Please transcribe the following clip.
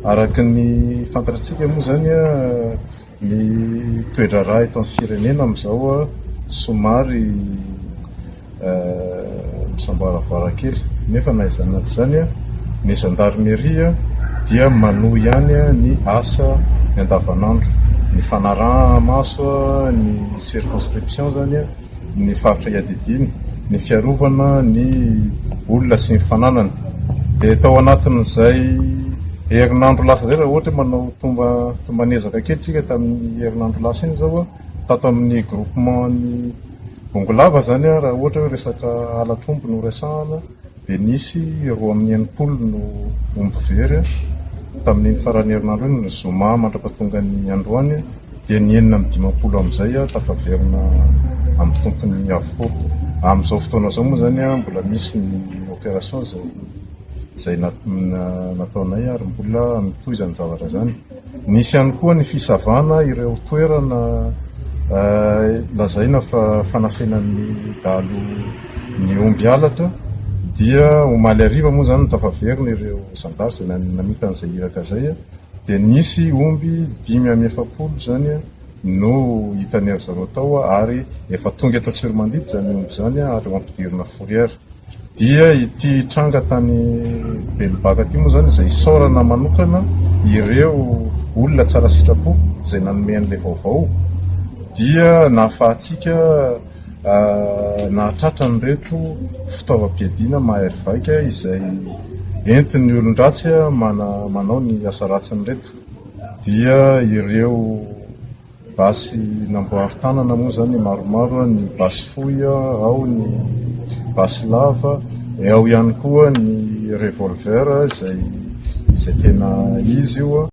araky ny fantatsika moa zany ny toedra raha eto amin'ny firenena amin'izao somary misamboaravara kely nefa naizana tsy zany ny gendarmerie dia manohy ihany ny asa ny andavanandro, ny fanaraha-maso, ny circonscription zany ny faritra iadidiny, ny fiarovana ny olona sy ny fananana. Dia tao anatin'izay herinandro lasa zay raha ohatra manao tombanezaka kely tsika tamin'ny herinandro lasa iny zao tato amin'ny groupement ny Bongolava zany raha ohatra hoe resaka alatrombo no resahana dia nisy 2 no ombivery tamin'ny farany herinandro iny ny zoma mandrapatonga ny androany dia ny 9 amin'izay tafaverina amin'ny tompony avokoa. Amin'izao fotoana zao moa zany mbola misy ny opération zay nataonay ary mbola mitohy zany zavatra zany. Nisy ihany koa ny fisavana ireo toerana lazaina fa fanafenan'ny dalo ny omby alatra dia omaly ariva moa zany tafaverina ireo zandary zay namita an'izay iraka zay dia nisy omby 570 zany no hitany ary zareo tao ary efa tonga eto Tsiromandity zany omby zany ary ampidirina Fourrière. Dia ity tranga tany Belibaka ty moa zany zay saorana manokana ireo olona tsara sitrapo zay nanome an'ilay vaovao dia nahafahantsika nahatratra nyreto fitaovam-piadiana mahery-vaika izay entin'ny olon-dratsy manao ny asa ratsiny reto. Dia ireo basy namboary tanana moa zany maromaro, ny basy fohy ao ny basy lava, ao ihany koa ny revolver zay tena izy io